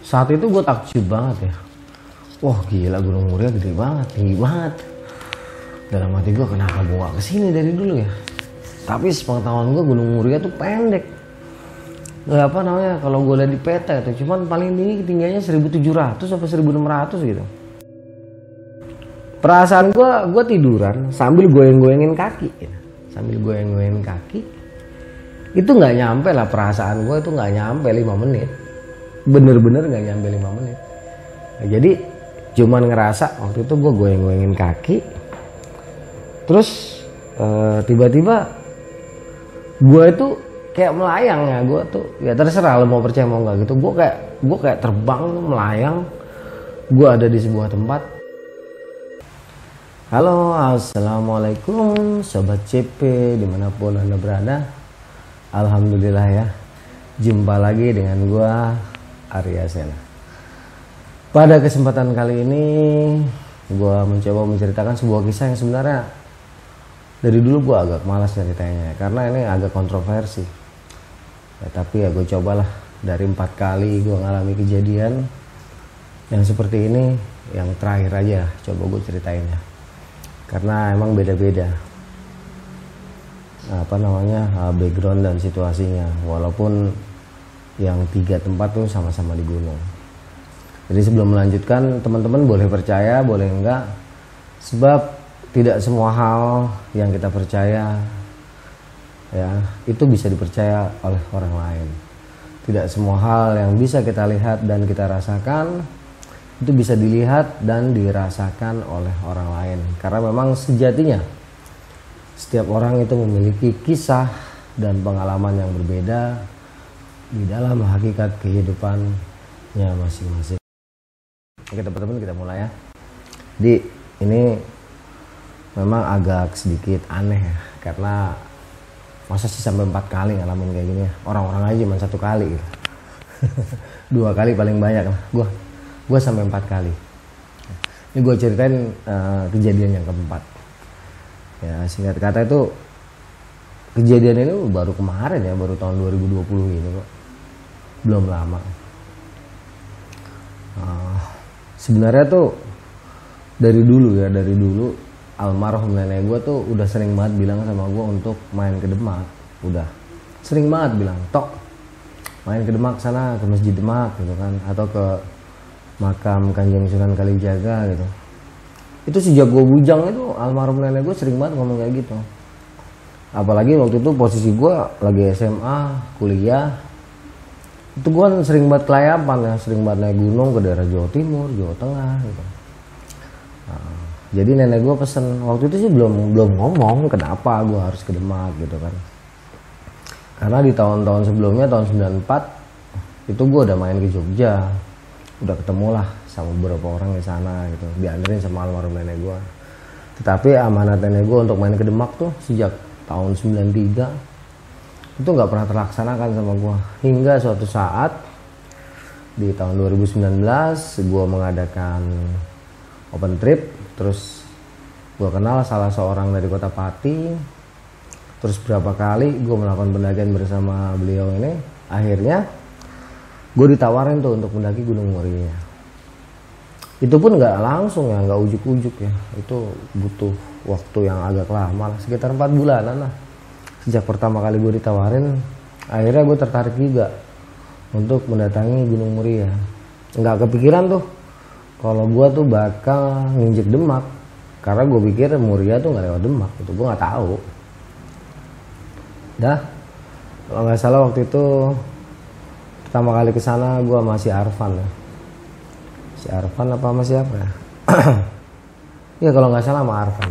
saat itu gue takjub banget ya. Wah gila, Gunung Muria gede banget, tinggi banget. Dalam hati gue, kenapa gue gak kesini dari dulu ya. Tapi sepengetahuan gue Gunung Muria tuh pendek. Gak apa namanya, kalau gue lihat di peta itu cuman paling tinggi ketinggiannya 1700 sampai 1600 gitu. Perasaan gue tiduran sambil goyang-goyangin kaki gitu. Sambil goyang-goyangin kaki itu nggak nyampe lah, perasaan gue itu nggak nyampe 5 menit, bener-bener nggak nyampe 5 menit. Nah, jadi cuman ngerasa waktu itu gue goyang-goyangin kaki, terus tiba-tiba gue itu kayak melayang ya. Gue tuh ya terserah lo mau percaya mau nggak gitu, gue kayak terbang melayang. Gue ada di sebuah tempat. Halo, assalamualaikum sobat CP dimanapun anda berada. Alhamdulillah ya, jumpa lagi dengan gua Arya Sena. Pada kesempatan kali ini gua mencoba menceritakan sebuah kisah yang sebenarnya dari dulu gua agak malas ceritanya karena ini agak kontroversi ya, tapi ya gue cobalah. Dari 4 kali gua ngalami kejadian yang seperti ini, yang terakhir aja coba gue ceritainnya karena emang beda-beda background dan situasinya, walaupun yang 3 tempat tuh sama-sama di gunung. Jadi sebelum melanjutkan, teman-teman boleh percaya boleh enggak, sebab tidak semua hal yang kita percaya ya itu bisa dipercaya oleh orang lain. Tidak semua hal yang bisa kita lihat dan kita rasakan itu bisa dilihat dan dirasakan oleh orang lain, karena memang sejatinya setiap orang itu memiliki kisah dan pengalaman yang berbeda di dalam hakikat kehidupannya masing-masing. Oke teman-teman, kita mulai ya. Jadi ini memang agak sedikit aneh ya, karena masa sih sampai 4 kali ngalamin kayak gini ya. Orang-orang aja cuma 1 kali gitu. 2 kali paling banyak lah. Gue sampai 4 kali. Ini gue ceritain kejadian yang keempat. Ya singkat kata itu kejadian ini baru kemarin ya, baru tahun 2020 ini kok, belum lama. Sebenarnya tuh dari dulu almarhum nenek gue tuh udah sering banget bilang sama gue untuk main ke Demak. Udah sering banget bilang, tok main ke Demak sana, ke Masjid Demak gitu kan, atau ke makam Kanjeng Sunan Kalijaga gitu. Itu sejak gue bujang itu almarhum nenek gue sering banget ngomong kayak gitu. Apalagi waktu itu posisi gue lagi SMA, kuliah. Itu gue sering banget kelayapan ya, sering banget naik gunung ke daerah Jawa Timur, Jawa Tengah gitu. Nah, jadi nenek gue pesen, waktu itu sih belum ngomong kenapa gue harus ke Demak gitu kan. Karena di tahun-tahun sebelumnya, tahun 94 itu gue udah main ke Jogja. Udah ketemu lah sama beberapa orang di sana gitu, dianterin sama almarhum nenek gue. Tetapi amanat nenek gue untuk main ke Demak tuh sejak tahun 93 itu nggak pernah terlaksanakan sama gue, hingga suatu saat di tahun 2019 gue mengadakan open trip. Terus gue kenal salah seorang dari Kota Pati. Terus berapa kali gue melakukan pendakian bersama beliau ini, akhirnya gue ditawarin tuh untuk mendaki Gunung Muria. Itu pun nggak langsung ya, nggak ujuk-ujuk ya. Itu butuh waktu yang agak lama lah, sekitar 4 bulanan lah. Sejak pertama kali gue ditawarin, akhirnya gue tertarik juga untuk mendatangi Gunung Muria. Nggak kepikiran tuh kalau gue tuh bakal nginjek Demak, karena gue pikir Muria tuh nggak lewat Demak. Itu gue nggak tahu. Dah, kalau nggak salah waktu itu pertama kali ke sana gue masih Arfan ya. Si Arfan apa sama siapa ya? Ya kalau nggak salah sama Arfan.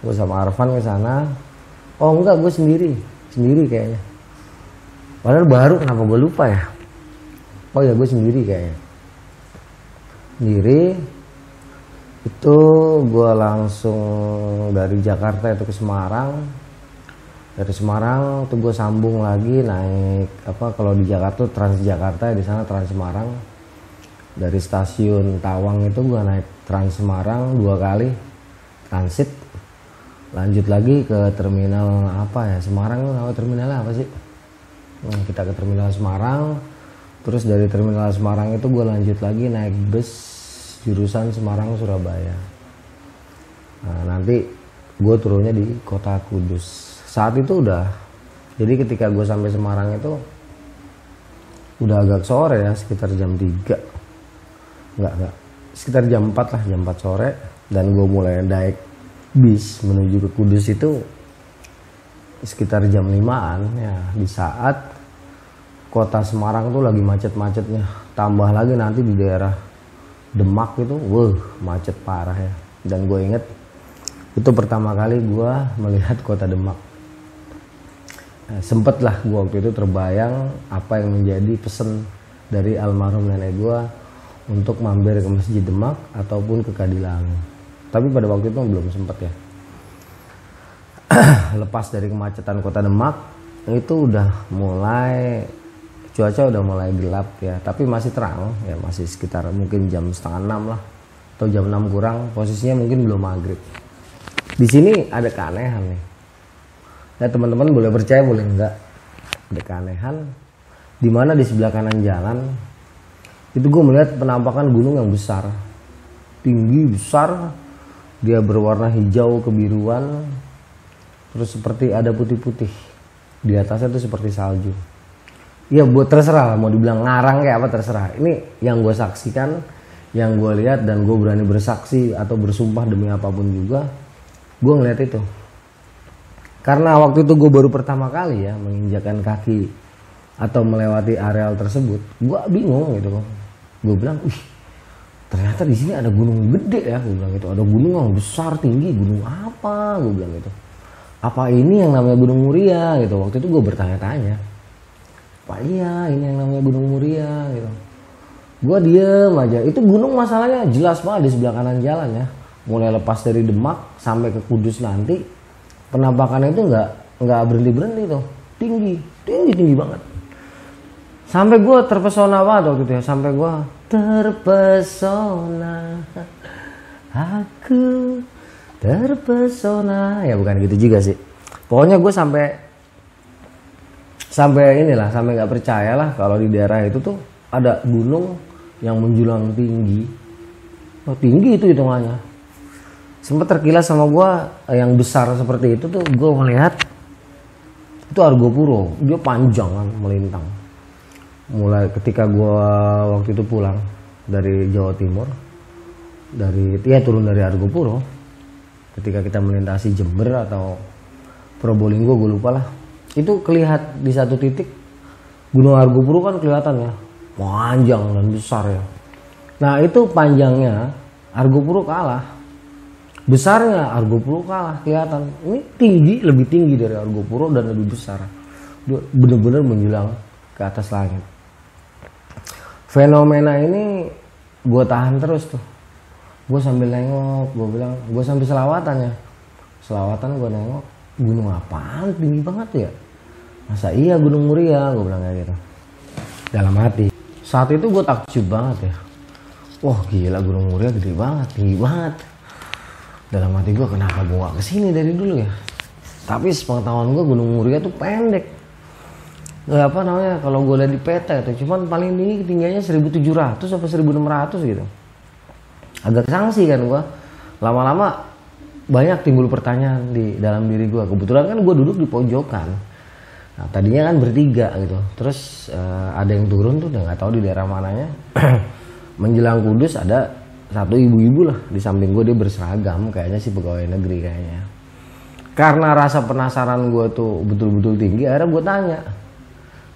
Gue sama Arfan ke sana. Oh enggak, gue sendiri kayaknya. Padahal baru, kenapa gue lupa ya? Oh ya, gue sendiri kayaknya. Sendiri. Itu gue langsung dari Jakarta itu ke Semarang. Dari Semarang tuh gue sambung lagi naik kalau di Jakarta Transjakarta, di sana Trans Semarang. Dari stasiun Tawang itu gue naik Trans Semarang 2 kali transit, lanjut lagi ke terminal Semarang. Terminalnya apa sih? Kita ke terminal Semarang, Terus dari terminal Semarang itu gue lanjut lagi naik bus jurusan Semarang Surabaya. Nah, nanti gue turunnya di kota Kudus. Saat itu udah, jadi ketika gue sampai Semarang itu udah agak sore ya, sekitar jam 3. Enggak, sekitar jam 4 lah, jam 4 sore. Dan gue mulai naik bis menuju ke Kudus itu sekitar jam 5-an ya, di saat kota Semarang tuh lagi macet-macetnya. Tambah lagi nanti di daerah Demak itu, macet parah ya. Dan gue inget itu pertama kali gue melihat kota Demak. Sempet lah gue waktu itu terbayang apa yang menjadi pesan dari almarhum nenek gue untuk mampir ke Masjid Demak ataupun ke Kadilangu. Tapi pada waktu itu belum sempet ya. Lepas dari kemacetan kota Demak itu udah mulai, cuaca udah mulai gelap ya, tapi masih terang ya, masih sekitar mungkin jam 5:30 lah atau jam 6 kurang, posisinya mungkin belum maghrib. Di sini ada keanehan nih ya, teman-teman boleh percaya boleh enggak, ada keanehan dimana di sebelah kanan jalan itu gue melihat penampakan gunung yang besar, tinggi besar, dia berwarna hijau kebiruan, terus seperti ada putih-putih di atasnya tuh seperti salju. Ya buat terserah mau dibilang ngarang kayak apa terserah. Ini yang gue saksikan, yang gue lihat, dan gue berani bersaksi atau bersumpah demi apapun juga, gue ngeliat itu. Karena waktu itu gue baru pertama kali ya menginjakan kaki atau melewati areal tersebut, gue bingung gitu loh. Gue bilang, ternyata di sini ada gunung gede ya, gue bilang itu, ada gunung yang besar tinggi, gunung apa, gue bilang gitu. Apa ini yang namanya Gunung Muria gitu. Waktu itu gue bertanya-tanya, Pak, iya ini yang namanya Gunung Muria gitu. Gue diem aja. Itu gunung masalahnya jelas banget di sebelah kanan jalan ya. Mulai lepas dari Demak sampai ke Kudus nanti, penampakannya itu nggak berhenti tuh, tinggi banget. Sampai gue terpesona banget waktu itu ya. Sampai gue terpesona, aku terpesona, ya bukan gitu juga sih. Pokoknya gue sampai nggak percaya lah kalau di daerah itu tuh ada gunung yang menjulang tinggi. Tinggi itu hitungannya. Sempat terkilas sama gue yang besar seperti itu tuh, gue melihat itu Argopuro, dia panjang kan melintang. Mulai ketika gue waktu itu pulang dari Jawa Timur, turun dari Argopuro. Ketika kita melintasi Jember atau Probolinggo, gue lupa lah, itu kelihatan di satu titik Gunung Argopuro kan kelihatan ya, panjang dan besar ya. Nah itu panjangnya Argopuro kalah, besarnya Argopuro kalah, kelihatan. Ini tinggi, lebih tinggi dari Argopuro dan lebih besar, bener-bener menjulang ke atas langit. Fenomena ini gue tahan terus tuh. Gue sambil nengok, gue sambil selawatan ya. Selawatan gue nengok, gunung apaan tinggi banget ya? Masa iya Gunung Muria? Gue bilang kayak gitu dalam hati. Saat itu gue takjub banget ya. Wah gila, Gunung Muria gede banget, tinggi banget. Dalam hati gue, kenapa gue gak kesini dari dulu ya? Tapi sepengetahuan gue Gunung Muria tuh pendek. Kalau gue lihat di peta itu cuman paling tinggi ketinggiannya 1700 sampai 1600 gitu. Agak sanksi kan gue. Lama-lama banyak timbul pertanyaan di dalam diri gue. Kebetulan kan gue duduk di pojokan. Nah, tadinya kan bertiga gitu. Terus ada yang turun tuh, udah nggak tahu di daerah mananya. Menjelang Kudus ada satu ibu-ibu lah di samping gue, dia berseragam, kayaknya sih pegawai negeri kayaknya. Karena rasa penasaran gue tuh betul-betul tinggi, akhirnya gue tanya,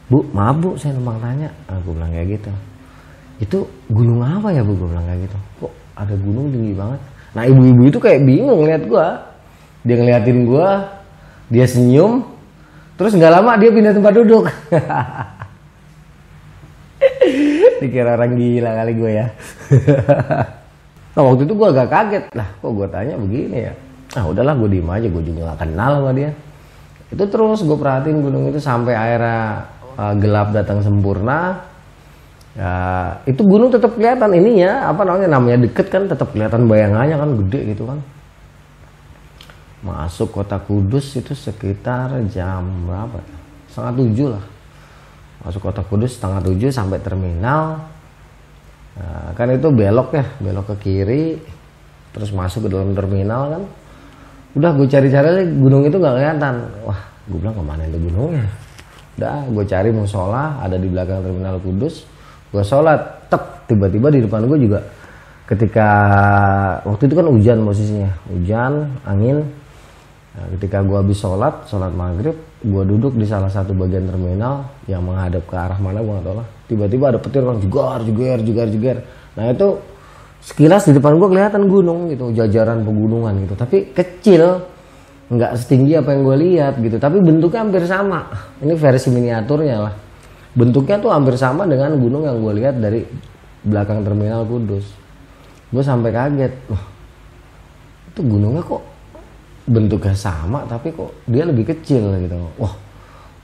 Bu, maaf Bu, saya numpang tanya. Gue bilang kayak gitu. Itu gunung apa ya Bu? Gue bilang kayak gitu. Kok ada gunung tinggi banget? Nah ibu-ibu itu kayak bingung lihat gue. Dia ngeliatin gue, dia senyum, terus nggak lama dia pindah tempat duduk. Dikira orang gila kali gue ya. Nah waktu itu gue agak kaget lah, kok gue tanya begini ya. Ah udahlah, gue diem aja, gue juga nggak kenal sama dia. Itu terus gue perhatiin gunung itu sampai akhirnya gelap datang sempurna. Ya, itu gunung tetap kelihatan ininya, namanya deket kan, tetap kelihatan bayangannya kan gede gitu kan. Masuk kota Kudus itu sekitar jam berapa? 6:30 lah. Masuk kota Kudus setengah 7 sampai terminal. Nah, kan itu belok ya, belok ke kiri, terus masuk ke dalam terminal kan. Udah gue cari-cari gunung itu gak kelihatan. Wah, gue bilang kemana itu gunungnya? Udah, gue cari musola ada di belakang terminal Kudus. Gue sholat, tek, tiba-tiba di depan gue juga. Ketika waktu itu kan hujan posisinya, hujan, angin. Nah, ketika gue habis sholat maghrib, gue duduk di salah satu bagian terminal yang menghadap ke arah mana gue nggak tahu lah. Tiba-tiba ada petir orang jegar. Nah itu sekilas di depan gue kelihatan gunung gitu, jajaran pegunungan gitu, tapi kecil, nggak setinggi apa yang gue lihat gitu, tapi bentuknya hampir sama. Ini versi miniaturnya lah. Bentuknya tuh hampir sama dengan gunung yang gue lihat dari belakang terminal Kudus. Gue sampai kaget, wah itu gunungnya kok bentuknya sama tapi kok dia lebih kecil gitu. Wah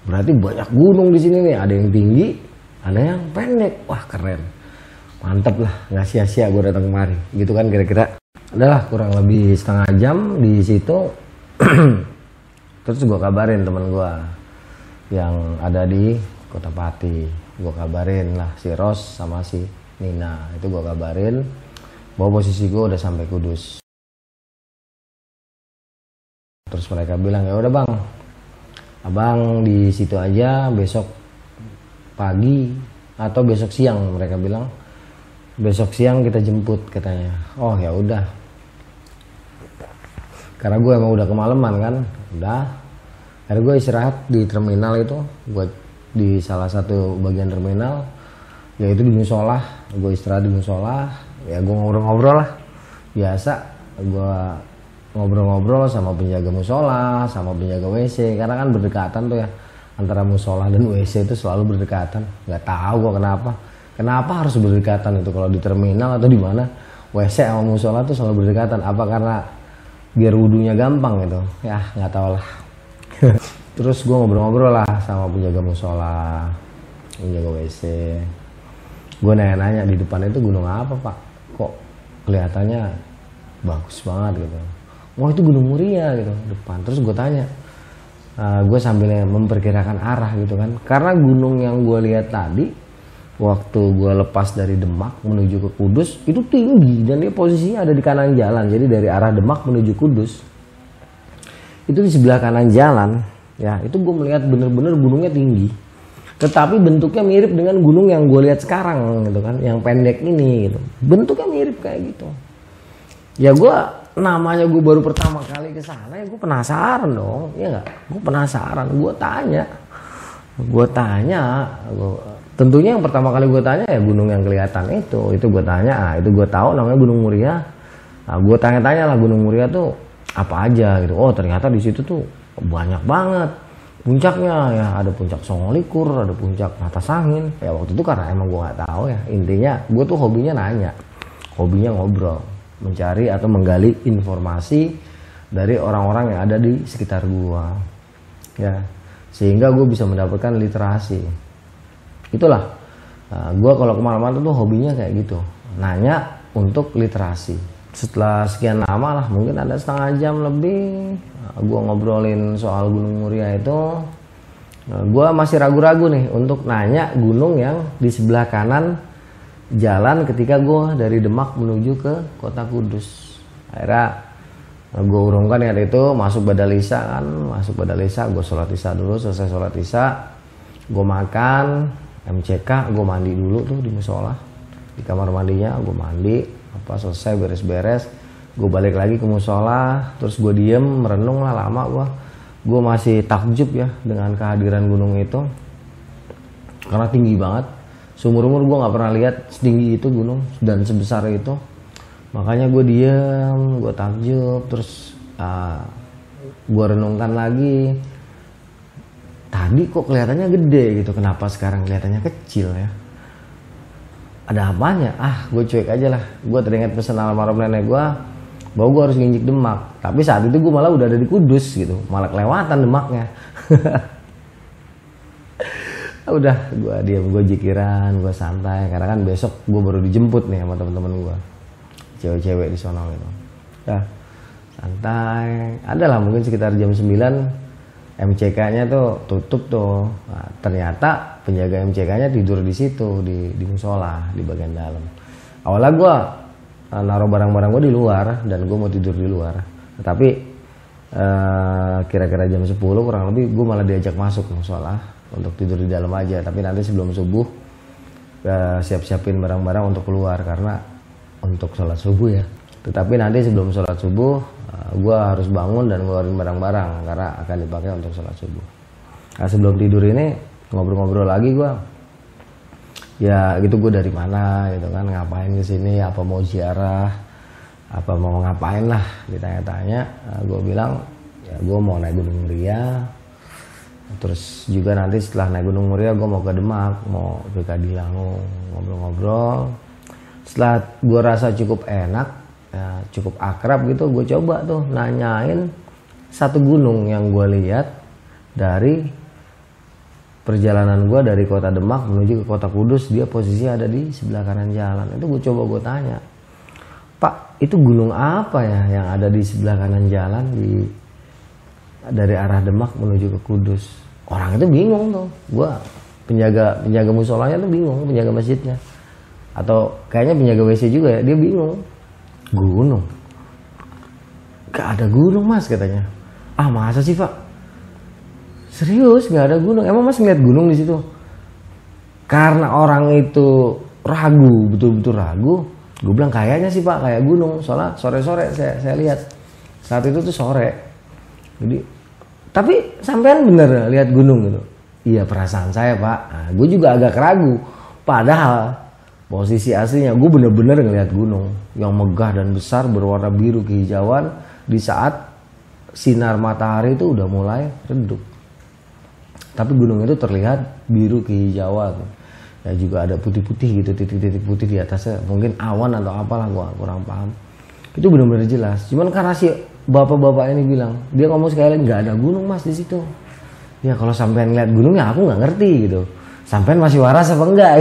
berarti banyak gunung di sini nih, ada yang tinggi, ada yang pendek. Wah keren, mantep lah, nggak sia-sia gue datang kemari gitu kan kira-kira. Udahlah kurang lebih setengah jam di situ. Terus gue kabarin teman gue yang ada di Kota Pati, gue kabarin lah si Ros sama si Nina, itu gue kabarin bahwa posisi gue udah sampai Kudus. Terus mereka bilang ya udah bang, abang di situ aja, besok pagi atau besok siang, mereka bilang besok siang kita jemput katanya. Oh ya udah, karena gue emang udah kemalaman kan, udah. Akhirnya gue istirahat di terminal itu, gue di salah satu bagian terminal, yaitu di musola. Gue istirahat di musola, ya gue ngobrol-ngobrol lah, biasa. Gue ngobrol-ngobrol sama penjaga musola, sama penjaga WC, karena kan berdekatan tuh ya, antara musola dan WC itu selalu berdekatan. Nggak tahu gue kenapa harus berdekatan itu, kalau di terminal atau di mana WC sama musola tuh selalu berdekatan. Apa karena biar wudhunya gampang gitu ya, nggak tahu lah. Terus gue ngobrol-ngobrol lah sama penjaga musola, penjaga WC. Gue nanya-nanya, di depan itu gunung apa pak, kok kelihatannya bagus banget gitu. Wah itu Gunung Muria gitu depan. Terus gue tanya, gue sambil memperkirakan arah gitu kan, karena gunung yang gue lihat tadi waktu gue lepas dari Demak menuju ke Kudus itu tinggi dan dia posisinya ada di kanan jalan. Jadi dari arah Demak menuju Kudus itu di sebelah kanan jalan ya, itu gue melihat bener-bener gunungnya tinggi, tetapi bentuknya mirip dengan gunung yang gue lihat sekarang gitu kan, yang pendek ini gitu, bentuknya mirip kayak gitu. Ya gue, namanya gue baru pertama kali ke sana ya, gue penasaran dong, ya nggak? Gue penasaran, gue tanya, tentunya yang pertama kali gue tanya ya gunung yang kelihatan itu gue tanya. Itu gue tahu namanya Gunung Muria. Nah, gue tanya-tanya lah Gunung Muria tuh apa aja gitu. Oh ternyata di situ tuh banyak banget puncaknya ya, ada puncak Songolikur, ada puncak Atas Angin. Ya waktu itu karena emang gue nggak tahu ya, intinya gue tuh hobinya nanya, hobinya ngobrol, mencari atau menggali informasi dari orang-orang yang ada di sekitar gue ya, sehingga gue bisa mendapatkan literasi. Itulah gue kalau kemana-mana tuh hobinya kayak gitu, nanya untuk literasi. Setelah sekian lama lah, mungkin ada setengah jam lebih, gue ngobrolin soal Gunung Muria itu. Gue masih ragu-ragu nih untuk nanya gunung yang di sebelah kanan jalan ketika gue dari Demak menuju ke Kota Kudus. Akhirnya gue urungkan ya itu, masuk Badalisa kan, gue sholat isya dulu. Selesai sholat isya, gue makan MCK, gue mandi dulu tuh di musola, di kamar mandinya gue mandi. Selesai beres-beres, gue balik lagi ke musola. Terus gue diem merenung lah lama. Gue masih takjub ya dengan kehadiran gunung itu, karena tinggi banget. Seumur-umur gue nggak pernah lihat setinggi itu gunung dan sebesar itu. Makanya gue diem, gue takjub. Terus gue renungkan lagi, tadi kok kelihatannya gede gitu, kenapa sekarang kelihatannya kecil ya? Ada apanya? Gue cuek aja lah. Gue teringat pesan almarhum nenek gue bahwa gue harus nginjek Demak. Tapi saat itu gue malah udah ada di Kudus gitu, malah kelewatan Demaknya. Udah, gue diam, gue jikiran, gue santai. Karena kan besok gue baru dijemput nih sama teman-teman gue, cewek-cewek di sono gitu. Ya, santai. Adalah mungkin sekitar jam 9 MCK-nya tuh tutup tuh. Nah, ternyata penjaga MCK-nya tidur di situ di musola di bagian dalam. Awalnya gue naruh barang-barang gue di luar dan gue mau tidur di luar. Tapi kira-kira jam 10 kurang lebih gue malah diajak masuk ke musola untuk tidur di dalam aja. Tapi nanti sebelum subuh siap-siapin barang-barang untuk keluar karena untuk sholat subuh ya. Tetapi nanti sebelum sholat subuh gue harus bangun dan ngeluarin barang-barang karena akan dipakai untuk sholat subuh. Nah, sebelum tidur ini ngobrol-ngobrol lagi gue, ya gitu gue dari mana gitu kan, ngapain kesini, apa mau ziarah, apa mau ngapain lah, ditanya-tanya. Gue bilang ya gue mau naik Gunung Muria, terus juga nanti setelah naik Gunung Muria gue mau ke Demak, mau ke Kadilangu, ngobrol-ngobrol. Setelah gue rasa cukup enak, ya, cukup akrab gitu, gue coba tuh nanyain satu gunung yang gue lihat dari perjalanan gue dari kota Demak menuju ke kota Kudus. Dia posisi ada di sebelah kanan jalan. Itu gue coba gue tanya, Pak, itu gunung apa ya yang ada di sebelah kanan jalan dari arah Demak menuju ke Kudus? Orang itu bingung tuh. Gue penjaga musolanya tuh bingung, penjaga masjidnya, atau kayaknya penjaga WC juga ya, dia bingung. Gunung? Gak ada gunung mas, katanya. Ah masa sih pak? Serius gak ada gunung? Emang mas ngeliat gunung di situ? Karena orang itu ragu, betul-betul ragu. Gue bilang kayaknya sih pak kayak gunung. Soalnya sore-sore saya lihat. Saat itu tuh sore. Jadi, tapi sampean bener lihat gunung gitu? Iya perasaan saya pak. Nah, gue juga agak ragu. Padahal posisi aslinya gue bener-bener ngeliat gunung yang megah dan besar berwarna biru kehijauan di saat sinar matahari itu udah mulai redup. Tapi gunung itu terlihat biru kehijauan. Ya juga ada putih-putih gitu, titik-titik putih di atasnya. Mungkin awan atau apalah, gue kurang paham. Itu bener-bener jelas. Cuman karena si bapak-bapak ini bilang, dia ngomong sekali lagi, nggak ada gunung mas di situ. Ya kalau sampean ngeliat gunung ya aku nggak ngerti gitu. Sampean masih waras apa enggak?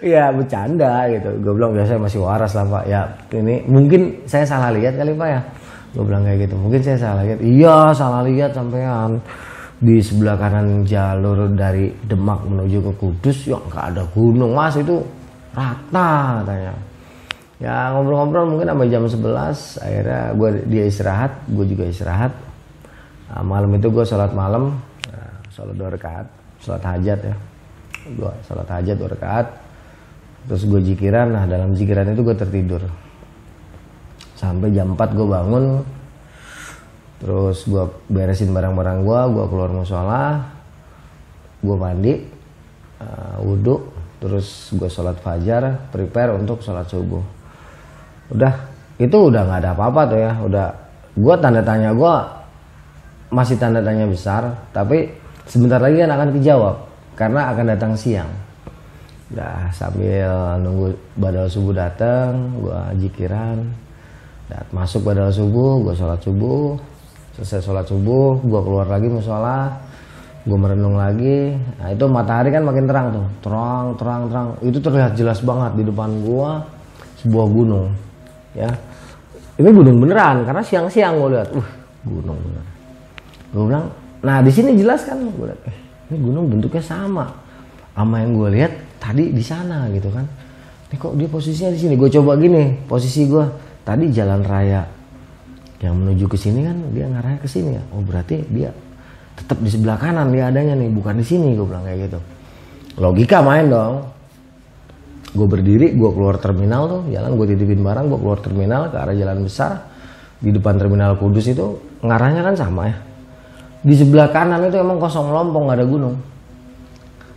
Ya bercanda gitu. Gue bilang biasa masih waras lah pak. Ya ini mungkin saya salah lihat kali pak ya. Gue bilang kayak gitu. Mungkin saya salah lihat. Iya salah lihat sampean. Di sebelah kanan jalur dari Demak menuju ke Kudus ya nggak ada gunung mas, itu rata katanya. Ya ngobrol-ngobrol mungkin sampai jam 11. Akhirnya dia istirahat, gue juga istirahat. Nah, malam itu gue sholat malam, sholat 2 rakaat, sholat hajat ya. Gue sholat hajat 2 rakaat. Terus gue zikiran, nah dalam zikiran itu gue tertidur. Sampai jam 4 gue bangun. Terus gue beresin barang-barang gue keluar musola. Gue mandi, wudhu. Terus gue sholat fajar, prepare untuk sholat subuh. Udah, itu udah gak ada apa-apa tuh ya. Udah, gue tanda tanya gue masih tanda tanya besar. Tapi sebentar lagi kan akan dijawab. Karena akan datang siang. Udah sambil nunggu badal subuh datang, gua zikiran. Masuk badal subuh, gua sholat subuh. Selesai sholat subuh, gua keluar lagi musola. Gua merenung lagi. Nah itu matahari kan makin terang tuh, terang. Itu terlihat jelas banget di depan gua sebuah gunung. Ya, ini gunung beneran karena siang-siang gua lihat, gunung beneran. Gua bilang, nah di sini jelas kan, gua lihat, ini gunung bentuknya sama yang gue lihat tadi di sana gitu kan. Ini kok dia posisinya di sini? Gue coba gini, posisi gue tadi jalan raya yang menuju ke sini kan dia ngarahnya ke sini ya. Oh berarti dia tetap di sebelah kanan dia adanya nih, bukan di sini. Gue bilang kayak gitu. Logika main dong. Gue berdiri, gue keluar terminal tuh, jalan gue titipin barang, gue keluar terminal ke arah jalan besar. Di depan terminal Kudus itu ngarahnya kan sama ya. Di sebelah kanan itu emang kosong melompong, gak ada gunung.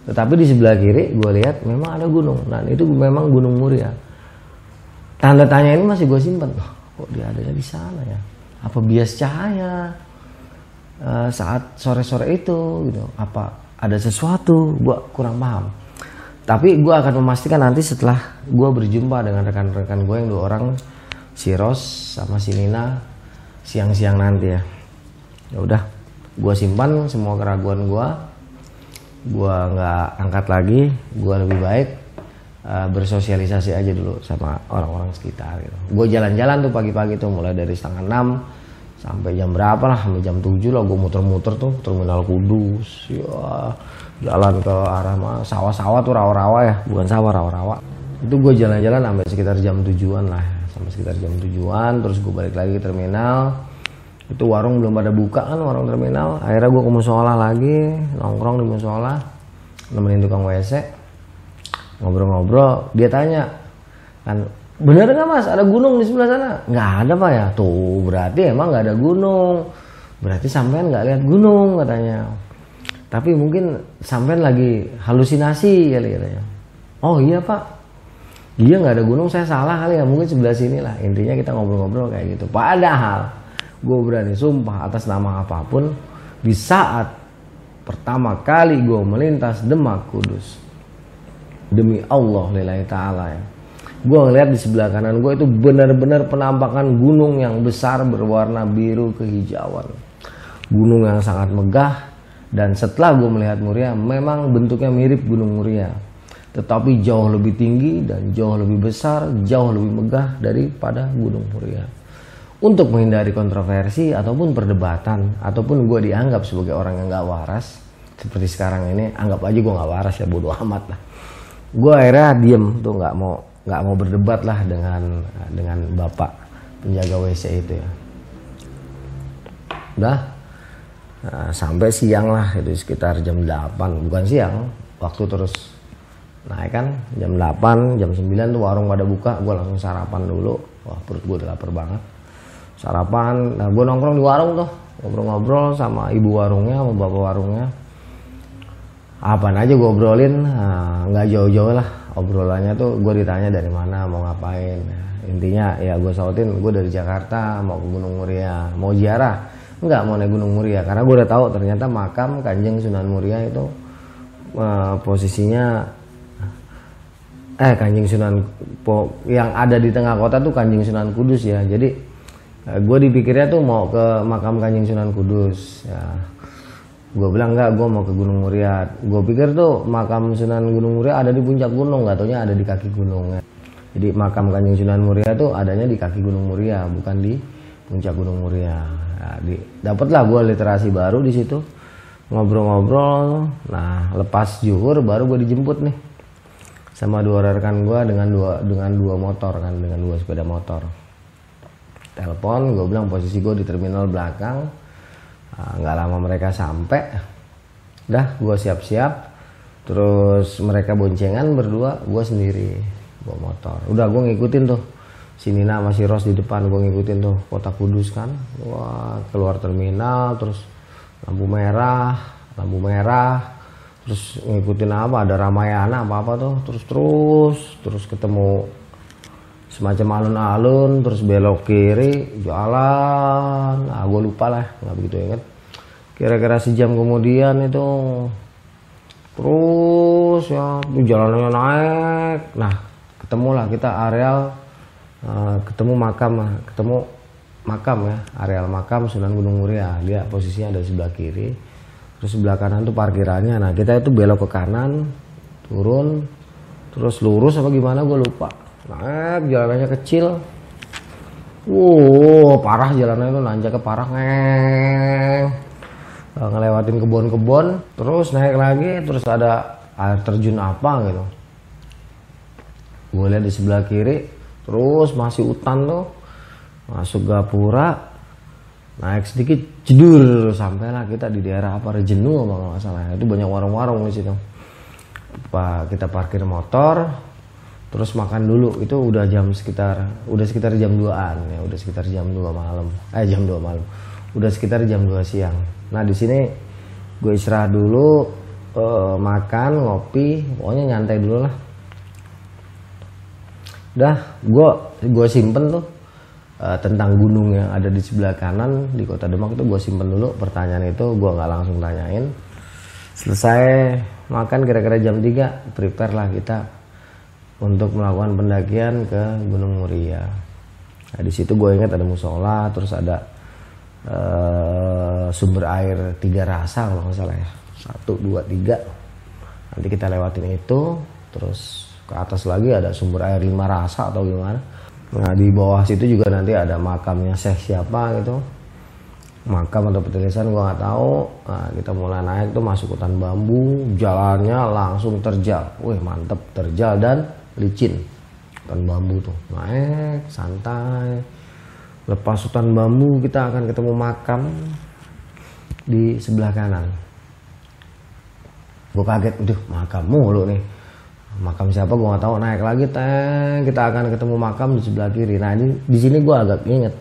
Tetapi di sebelah kiri gue lihat memang ada gunung. Nah itu memang Gunung Muria. Tanda tanya ini masih gue simpan. Kok dia adanya di sana ya? Apa bias cahaya saat sore-sore itu gitu? Apa ada sesuatu? Gue kurang paham. Tapi gue akan memastikan nanti setelah gue berjumpa dengan rekan-rekan gue yang 2 orang, si Ros sama si Nina, siang-siang nanti ya. Ya udah, gue simpan semua keraguan gue nggak angkat lagi. Gue lebih baik bersosialisasi aja dulu sama orang-orang sekitar gitu. Gue jalan-jalan tuh pagi-pagi tuh mulai dari 5:30 Sampai jam berapa lah, sampai jam 7 lah gue muter-muter tuh Terminal Kudus ya, jalan ke arah sawah-sawah tuh, rawa-rawa ya, bukan sawah, rawa-rawa. Itu gue jalan-jalan sampai sekitar jam 7-an lah, sampai sekitar jam 7-an. Terus gue balik lagi ke terminal. Itu warung belum pada buka kan, warung terminal. Akhirnya gue ke musola lagi, nongkrong di musola, nemenin tukang WC, ngobrol-ngobrol. Dia tanya kan, bener nggak mas ada gunung di sebelah sana? Nggak ada pak ya. Tuh berarti emang nggak ada gunung, berarti sampean nggak lihat gunung katanya. Tapi mungkin sampean lagi halusinasi kali katanya. Oh iya pak, iya nggak ada gunung, saya salah kali ya, mungkin sebelah sini lah. Intinya kita ngobrol-ngobrol kayak gitu. Padahal gue berani sumpah atas nama apapun, di saat pertama kali gue melintas Demak Kudus, demi Allah lillahi ta'ala ya, gue ngeliat di sebelah kanan gue itu benar-benar penampakan gunung yang besar berwarna biru kehijauan. Gunung yang sangat megah. Dan setelah gue melihat Muria, memang bentuknya mirip Gunung Muria, tetapi jauh lebih tinggi dan jauh lebih besar, jauh lebih megah daripada Gunung Muria. Untuk menghindari kontroversi ataupun perdebatan, ataupun gue dianggap sebagai orang yang gak waras, seperti sekarang ini, anggap aja gue gak waras ya, bodo amat lah. Gue akhirnya diem tuh, nggak mau berdebat lah dengan bapak penjaga WC itu ya. Udah. Nah, sampai siang lah, itu sekitar jam 8, bukan siang, waktu terus naik kan, jam 8, jam 9 tuh warung pada buka, gue langsung sarapan dulu. Wah perut gue udah lapar banget. Sarapan, nah gue nongkrong di warung tuh, ngobrol-ngobrol sama ibu warungnya, sama bapak warungnya. Apaan aja gue obrolin, nggak jauh-jauh lah obrolannya tuh. Gue ditanya dari mana, mau ngapain. Intinya ya gue sautin, gue dari Jakarta mau ke Gunung Muria, mau ziarah. Enggak, mau naik Gunung Muria, karena gue udah tahu ternyata makam Kanjeng Sunan Muria itu posisinya Kanjeng Sunan yang ada di tengah kota tuh Kanjeng Sunan Kudus ya. Jadi gue dipikirnya tuh mau ke makam Kanjeng Sunan Kudus ya. Gue bilang enggak, gue mau ke Gunung Muria. Gue pikir tuh makam Sunan Gunung Muria ada di puncak gunung, nggak taunya ada di kaki gunung ya. Jadi makam Kanjeng Sunan Muria tuh adanya di kaki Gunung Muria, bukan di puncak Gunung Muria. Nah, dapatlah gue literasi baru di situ, ngobrol-ngobrol. Nah lepas zuhur baru gue dijemput nih sama dua rekan gue dengan dua motor kan, dengan dua sepeda motor. Telepon, gue bilang posisi gue di terminal belakang. Nggak lama mereka sampai, dah gue siap-siap. Terus mereka boncengan berdua, gue sendiri bawa motor. Udah gue ngikutin tuh, si Nina masih Ros di depan, gue ngikutin tuh kota Kudus kan. Wah keluar terminal, terus lampu merah, terus ngikutin apa, ada Ramayana apa tuh, terus ketemu semacam alun-alun, terus belok kiri, jalan. Nah gue lupa lah, nggak begitu inget. Kira-kira sejam kemudian itu terus ya jalannya naik. Nah ketemulah kita areal, ketemu makam ya, areal makam Sunan Gunung Muria. Dia posisinya ada di sebelah kiri, terus sebelah kanan tuh parkirannya. Nah kita itu belok ke kanan, turun, terus lurus apa gimana gue lupa. Naik, jalanannya kecil, parah jalanannya itu, nanjak ke parah, ngelewatin kebun-kebun, terus naik lagi, terus ada air terjun apa gitu. Gue lihat di sebelah kiri, terus masih hutan tuh, masuk gapura, naik sedikit, jedur, sampailah kita di daerah apa, Rejenu apa nggak salah. Itu banyak warung-warung di situ. Kita parkir motor. Terus makan dulu, itu udah sekitar jam 2-an ya, udah sekitar jam 2 malam. Udah sekitar jam 2 siang. Nah, di sini gue istirahat dulu, makan, ngopi, pokoknya nyantai dulu lah. Udah, gue simpen tuh tentang gunung yang ada di sebelah kanan di Kota Demak itu gue simpen dulu. Pertanyaan itu gue nggak langsung tanyain. Selesai makan kira-kira jam 3, prepare lah kita untuk melakukan pendakian ke Gunung Muria. Nah, di situ gue ingat ada musola, terus ada sumber air 3 rasa kalau nggak salah ya, 1, 2, 3. Nanti kita lewatin itu, terus ke atas lagi ada sumber air 5 rasa atau gimana. Nah di bawah situ juga nanti ada makamnya Syekh siapa gitu. makam atau petilisan gue nggak tahu. Nah, kita mulai naik tuh masuk hutan bambu, jalannya langsung terjal, wih mantep, terjal dan licin. Hutan bambu tuh naik santai, lepas hutan bambu kita akan ketemu makam di sebelah kanan. Gue kaget, udah makam mulu nih, makam siapa gue nggak tahu. Naik lagi kita akan ketemu makam di sebelah kiri. Nah di sini gue agak inget,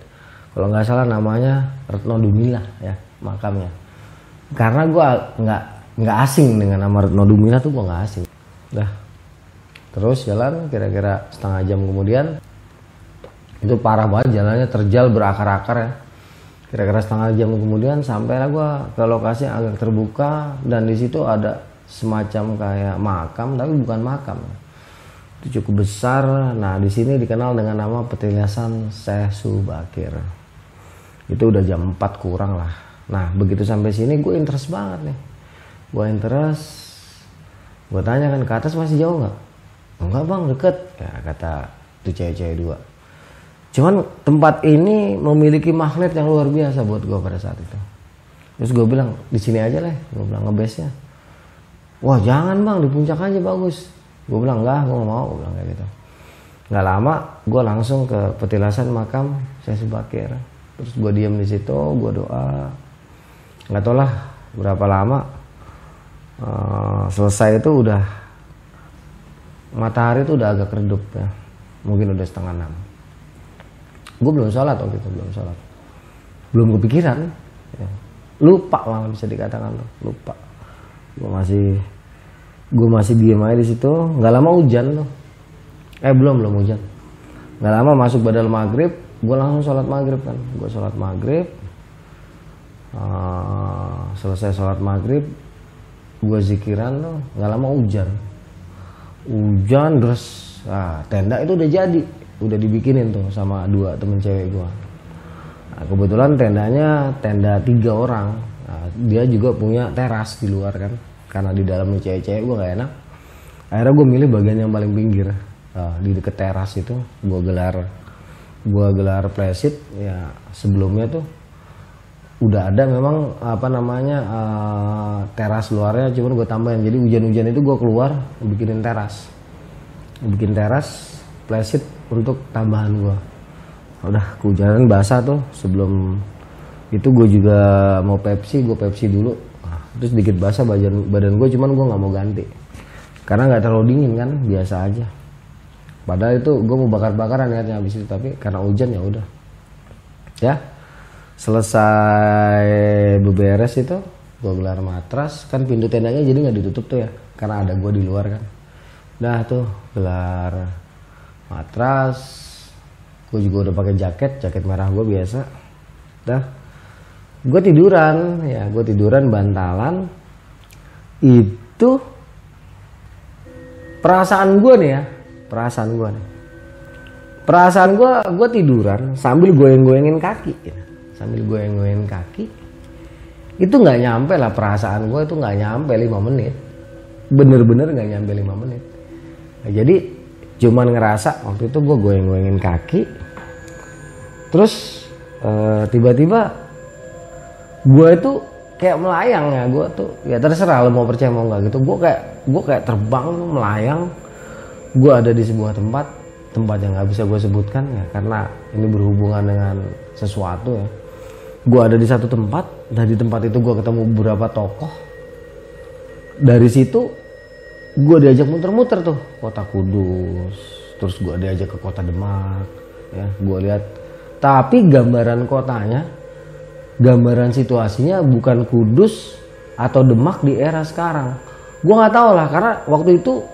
kalau nggak salah namanya Retno Dumilah ya makamnya, karena gue nggak asing dengan nama Retno Dumilah tuh, gue nggak asing. Dah terus jalan kira-kira setengah jam kemudian, itu parah banget jalannya, terjal berakar-akar ya. Kira-kira setengah jam kemudian sampailah gue ke lokasi yang agak terbuka, dan di situ ada semacam kayak makam tapi bukan makam, itu cukup besar. Nah di sini dikenal dengan nama Petilisan Syekh Subakir. Itu udah jam 4 kurang lah. Nah begitu sampai sini gue interest banget nih, gue tanya kan, ke atas masih jauh nggak? Enggak bang, deket ya, kata itu cewek-cewek dua. Cuman tempat ini memiliki magnet yang luar biasa buat gue pada saat itu. Terus gue bilang di sini aja lah, gue bilang ngebase-nya. Wah jangan bang, di puncak aja bagus. Gue bilang enggak, gue nggak mau, gue bilang kayak gitu. Nggak lama gue langsung ke petilasan makam Syekh Subakir. Terus gue diam di situ, gue doa. Nggak tau lah berapa lama, selesai itu udah matahari itu udah agak redup ya, mungkin udah 5:30. Gue belum sholat waktu itu, belum kepikiran ya. Lupa malah bisa dikatakan tuh, lupa. Gue masih diem aja di situ. Nggak lama hujan tuh, belum hujan. Nggak lama masuk badal maghrib, gue langsung sholat maghrib kan. Gue sholat maghrib, selesai sholat maghrib gue zikiran tuh, nggak lama hujan terus. Tenda itu udah jadi, udah dibikinin tuh sama 2 temen cewek gue. Nah, kebetulan tendanya tenda 3 orang. Nah, dia juga punya teras di luar kan, karena di dalamnya cewek-cewek gue gak enak. Akhirnya gue milih bagian yang paling pinggir, di deket teras itu. Gue gelar plesit ya. Sebelumnya tuh udah ada memang teras luarnya, cuman gue tambahin. Jadi hujan-hujan itu gue keluar bikin teras plesit untuk tambahan gue. Udah kehujanan basah tuh. Sebelum itu gue juga mau Pepsi, gue Pepsi dulu. Terus dikit basah badan gue, cuman gue nggak mau ganti karena nggak terlalu dingin kan, biasa aja. Padahal itu gue mau bakar-bakaran niatnya habis itu, tapi karena hujan ya udah. Ya selesai beberes itu gue gelar matras kan, pintu tendanya jadi nggak ditutup tuh ya, karena ada gue di luar kan. Dah tuh gelar matras, gue juga udah pakai jaket merah gue biasa. Dah gue tiduran bantalan. Itu perasaan gue nih, gue tiduran sambil goyang-goyangin kaki. Itu nggak nyampe lah, perasaan gue itu nggak nyampe 5 menit, bener-bener nggak nyampe 5 menit. Nah, jadi cuman ngerasa waktu itu gue goyang-goyangin kaki, terus tiba-tiba gue itu kayak melayang ya. Gue tuh ya terserah lo mau percaya mau nggak gitu, gue kayak terbang melayang. Gue ada di sebuah tempat yang nggak bisa gue sebutkan ya, karena ini berhubungan dengan sesuatu ya. Gue ada di satu tempat, dan di tempat itu gue ketemu beberapa tokoh. Dari situ gue diajak muter-muter tuh kota Kudus, terus gue diajak ke kota Demak ya. Gue lihat, tapi gambaran kotanya, gambaran situasinya bukan Kudus atau Demak di era sekarang. Gue nggak tahu lah, karena waktu itu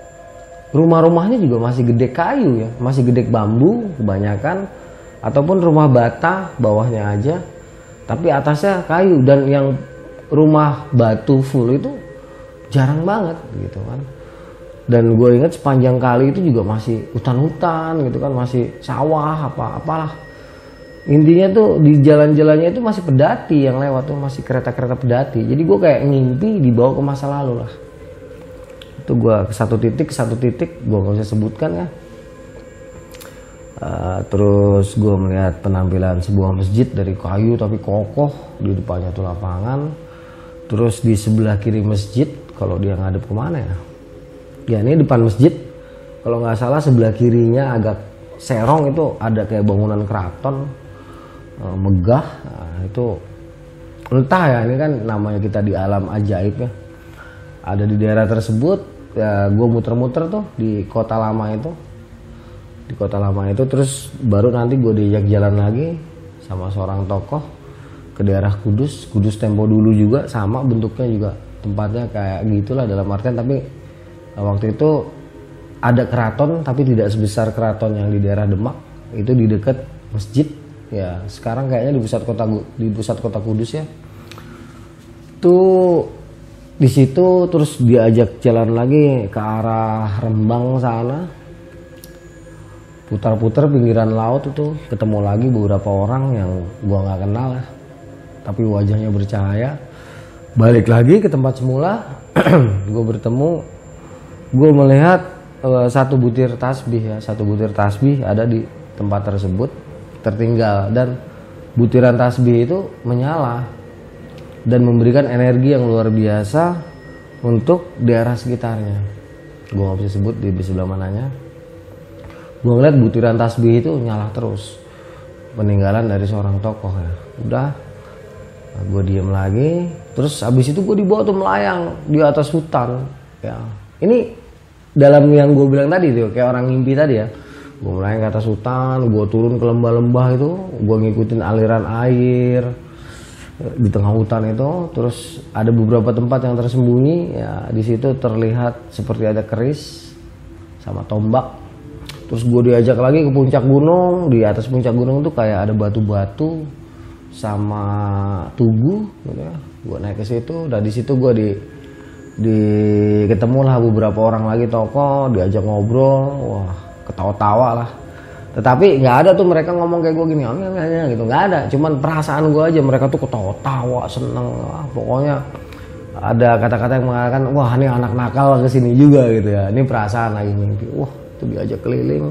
rumah-rumahnya juga masih gede kayu ya, masih gede bambu kebanyakan, ataupun rumah bata bawahnya aja, tapi atasnya kayu. Dan yang rumah batu full itu jarang banget gitu kan. Dan gue ingat sepanjang kali itu juga masih hutan-hutan gitu kan, masih sawah apalah. Intinya tuh di jalan-jalannya itu masih pedati yang lewat tuh, masih kereta-kereta pedati. Jadi gue kayak ngimpi dibawa ke masa lalu lah. Itu gue ke satu titik gue gak usah sebutkan ya. Terus gue melihat penampilan sebuah masjid dari kayu tapi kokoh, di depannya tuh lapangan. Terus di sebelah kiri masjid, kalau dia ngadep kemana ya? Ya ini depan masjid, kalau nggak salah sebelah kirinya agak serong itu ada kayak bangunan keraton megah. Nah, itu entah ya, ini kan namanya kita di alam ajaib ya. Ada di daerah tersebut ya, gue muter-muter tuh di kota lama itu. Di kota lama itu terus baru nanti gue diajak jalan lagi sama seorang tokoh ke daerah Kudus. Kudus tempo dulu juga sama bentuknya juga, tempatnya kayak gitulah dalam artian, tapi waktu itu ada keraton tapi tidak sebesar keraton yang di daerah Demak, itu di dekat masjid ya. Sekarang kayaknya di pusat kota Kudus ya. Tuh di situ terus diajak jalan lagi ke arah Rembang sana. Putar-putar pinggiran laut itu ketemu lagi beberapa orang yang gua nggak kenal lah, tapi wajahnya bercahaya. Balik lagi ke tempat semula. Gue bertemu, gue melihat satu butir tasbih ada di tempat tersebut tertinggal, dan butiran tasbih itu menyala dan memberikan energi yang luar biasa untuk daerah sekitarnya. Gue nggak bisa sebut di sebelah mananya. Gue ngeliat butiran tasbih itu nyala terus, peninggalan dari seorang tokoh ya. Udah, gue diem lagi. Terus abis itu gue dibawa tuh melayang di atas hutan ya. Ini dalam yang gue bilang tadi tuh, kayak orang mimpi tadi ya. Gue melayang ke atas hutan, gue turun ke lembah-lembah itu, gue ngikutin aliran air di tengah hutan itu. Terus ada beberapa tempat yang tersembunyi ya, di situ terlihat seperti ada keris sama tombak. Terus gue diajak lagi ke puncak gunung. Di atas puncak gunung tuh kayak ada batu-batu sama tugu gitu ya. Gue naik ke situ, dan di situ gue ketemulah beberapa orang lagi tokoh, diajak ngobrol, wah ketawa-tawa lah. Tetapi nggak ada tuh mereka ngomong kayak gue gini, gitu, nggak ada. Cuman perasaan gue aja, mereka tuh ketawa-tawa, seneng, wah, pokoknya ada kata-kata yang mengatakan, wah ini anak nakal kesini juga gitu ya. Ini perasaan lagi mimpi, wah itu diajak keliling,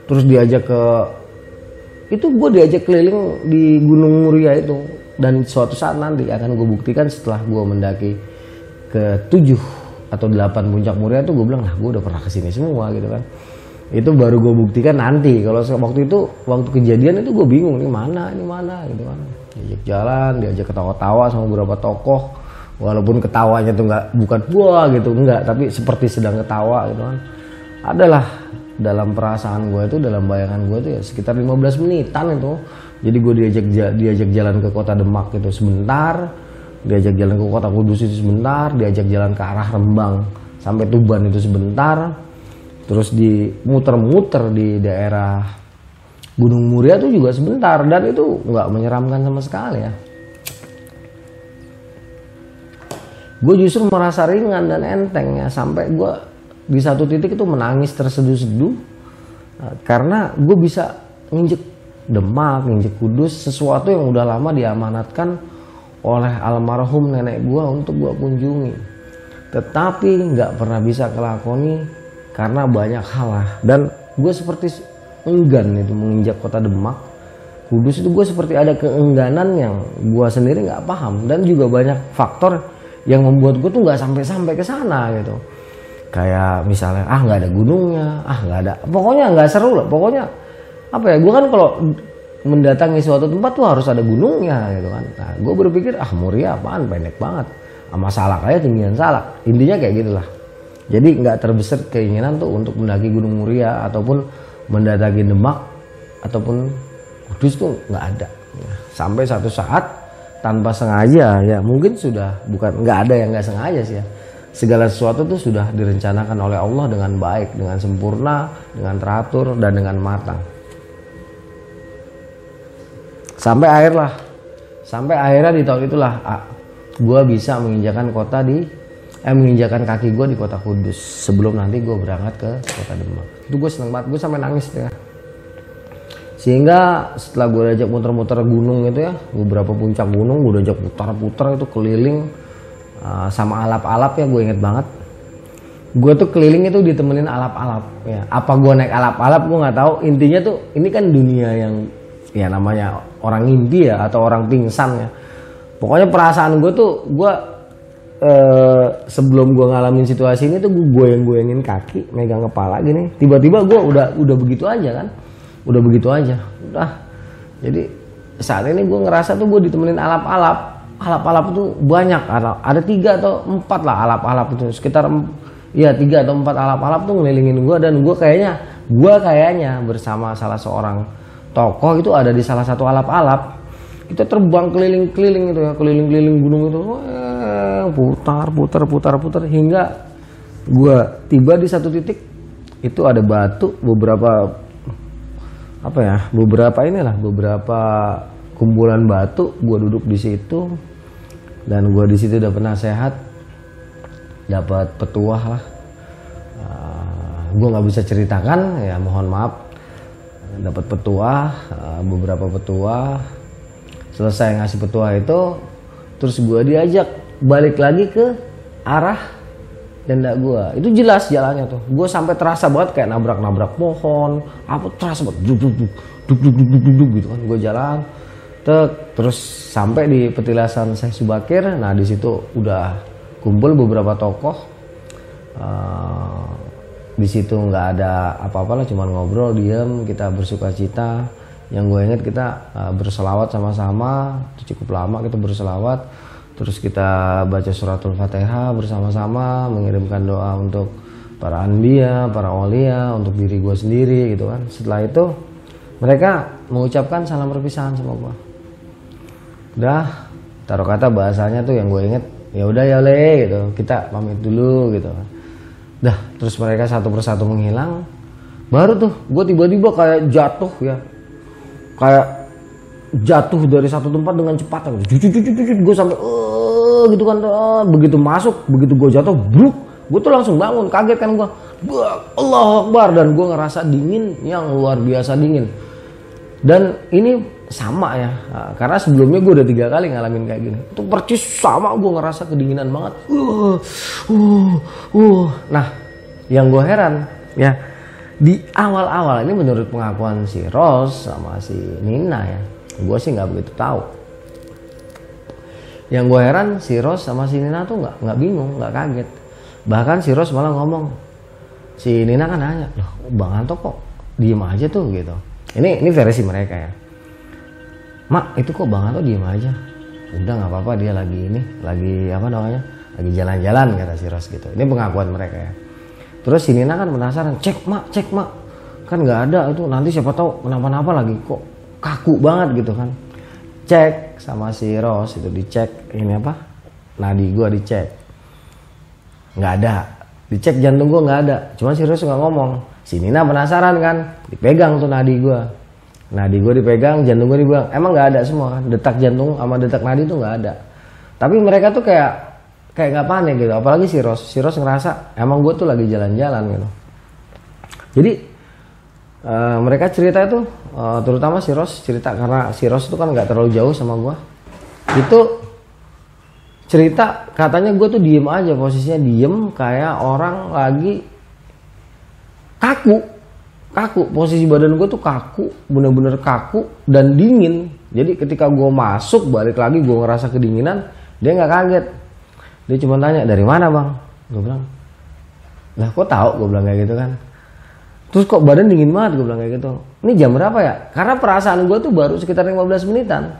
terus diajak ke itu, gue diajak keliling di Gunung Muria itu. Dan suatu saat nanti akan gue buktikan setelah gue mendaki ke 7 atau 8 puncak Muria itu, gue bilang lah gue udah pernah kesini semua gitu kan. Itu baru gue buktikan nanti. Kalau waktu itu, waktu kejadian itu gue bingung ini mana gitu kan. Diajak jalan, diajak ketawa-tawa sama beberapa tokoh, walaupun ketawanya tuh bukan gua gitu, enggak, tapi seperti sedang ketawa gitu kan. Adalah dalam perasaan gue itu, dalam bayangan gue itu ya sekitar 15 menitan itu. Jadi gue diajak jalan ke kota Demak itu sebentar, diajak jalan ke kota Kudus itu sebentar, diajak jalan ke arah Rembang sampai Tuban itu sebentar, terus muter-muter di daerah Gunung Muria itu juga sebentar, dan itu nggak menyeramkan sama sekali ya. Gue justru merasa ringan dan enteng ya, sampai gue di satu titik itu menangis terseduh-seduh karena gue bisa nginjek Demak, nginjek Kudus, sesuatu yang udah lama diamanatkan oleh almarhum nenek gue untuk gue kunjungi, tetapi nggak pernah bisa kelakoni karena banyak hal lah. Dan gue seperti enggan itu menginjak kota Demak, Kudus itu gue seperti ada keengganan yang gue sendiri nggak paham, dan juga banyak faktor yang membuat gue tuh nggak sampai ke sana gitu. Kayak misalnya nggak ada gunungnya, nggak ada, pokoknya nggak seru lah. Pokoknya apa ya, gue kan kalau mendatangi suatu tempat tuh harus ada gunungnya gitu kan. Nah gue berpikir Muria apaan, pendek banget, sama Salak aja tinggian Salak, intinya kayak gitulah. Jadi nggak terbesit keinginan tuh untuk mendaki Gunung Muria ataupun mendatangi Demak ataupun Kudus tuh nggak ada. Sampai satu saat tanpa sengaja ya, mungkin sudah, bukan nggak ada yang nggak sengaja sih ya. Segala sesuatu tuh sudah direncanakan oleh Allah dengan baik, dengan sempurna, dengan teratur, dan dengan matang. Sampai akhirnya di tahun itulah gue bisa menginjakan kaki gue di kota Kudus sebelum nanti gue berangkat ke kota Demak. Itu gue seneng banget, gue sampai nangis ya. Sehingga setelah gue diajak muter-muter gunung itu ya, beberapa puncak gunung gue diajak putar-putar itu keliling sama alap-alap ya, gue inget banget. gue tuh keliling itu ditemenin alap-alap ya. Apa gue naik alap-alap gue nggak tahu. Intinya tuh ini kan dunia yang ya namanya orang ngimpi ya atau orang pingsan ya. Pokoknya perasaan gue tuh gue sebelum gue ngalamin situasi ini tuh gue goyang-goyangin kaki, megang kepala gini. Tiba-tiba gue udah begitu aja kan. Udah begitu aja. Udah. Jadi saat ini gue ngerasa tuh gue ditemenin alap-alap. Alap-alap itu banyak, ada 3 atau 4 lah alap-alap itu, sekitar ya 3 atau 4 alap-alap tuh ngelilingin gue. Dan gue kayaknya bersama salah seorang tokoh itu ada di salah satu alap-alap. Kita terbang keliling-keliling itu ya, keliling-keliling gunung itu, putar hingga gue tiba di satu titik. Itu ada batu, beberapa kumpulan batu. Gue duduk di situ dan gue di situ dapat nasihat, dapat petuah lah. Gue nggak bisa ceritakan ya, mohon maaf. Dapat petuah, beberapa petuah. Selesai ngasih petuah itu, terus gue diajak balik lagi ke arah tenda gue. Itu jelas jalannya tuh. Gue sampai terasa banget kayak nabrak pohon. Apa terasa banget, duk gitu kan. Gue jalan. Terus sampai di petilasan Syekh Subakir. Nah di situ udah kumpul beberapa tokoh. Di situ nggak ada apa-apa lah, cuma ngobrol, diem, kita bersukacita. Yang gue inget kita berselawat sama-sama, itu cukup lama kita berselawat. Terus kita baca suratul Fatihah bersama-sama, mengirimkan doa untuk para anbiya, para aulia, untuk diri gue sendiri gitu kan. Setelah itu mereka mengucapkan salam perpisahan sama gue. Udah, taruh kata bahasanya tuh yang gue inget, ya udah ya le gitu, kita pamit dulu gitu. Dah, terus mereka satu persatu menghilang. Baru tuh gue tiba-tiba kayak jatuh ya, kayak jatuh dari satu tempat dengan cepat. Gue sampai gitu kan. Begitu masuk, begitu gue jatuh, bruk, gue tuh langsung bangun, kaget kan gue. Allahu Akbar, dan gue ngerasa dingin yang luar biasa dingin. Dan ini sama ya, karena sebelumnya gue udah 3 kali ngalamin kayak gini. Itu percis sama, gue ngerasa kedinginan banget. Nah, yang gue heran ya, di awal-awal ini menurut pengakuan si Ros sama si Nina ya, gue sih nggak begitu tahu. Yang gue heran si Ros sama si Nina tuh nggak bingung, nggak kaget. Bahkan si Ros malah ngomong, si Nina kan nanya, loh Bang Anto kok diem aja tuh gitu. Ini versi mereka ya. Mak, itu kok Bang Anto diem aja? Udah nggak apa-apa, dia lagi lagi jalan-jalan, kata si Ros gitu. Ini pengakuan mereka ya. Terus si Nina kan penasaran, cek mak, kan nggak ada itu, nanti siapa tahu kenapa-napa lagi, kok kaku banget gitu kan. Cek sama si Ros itu, dicek ini nadi gua dicek, nggak ada. Dicek jantung gua nggak ada, cuma si Ros nggak ngomong. Si Nina penasaran kan, dipegang tuh nadi gua dipegang, jantung gua dipegang, emang nggak ada semua kan, detak jantung sama detak nadi tuh nggak ada. Tapi mereka tuh kayak nggak panik gitu, apalagi si Ros ngerasa emang gue tuh lagi jalan-jalan gitu. Jadi mereka cerita itu, terutama si Ros cerita, karena si Ros itu kan nggak terlalu jauh sama gue. Itu cerita katanya gue tuh diem aja, posisinya diem kayak orang lagi kaku, posisi badan gue tuh kaku, bener-bener kaku dan dingin. Jadi ketika gue masuk balik lagi gue ngerasa kedinginan, dia nggak kaget. Dia cuma tanya, dari mana Bang? Gue bilang, lah kok tahu? Gue bilang kayak gitu kan. Terus kok badan dingin banget? Gue bilang kayak gitu. Ini jam berapa ya? Karena perasaan gue tuh baru sekitar 15 menitan.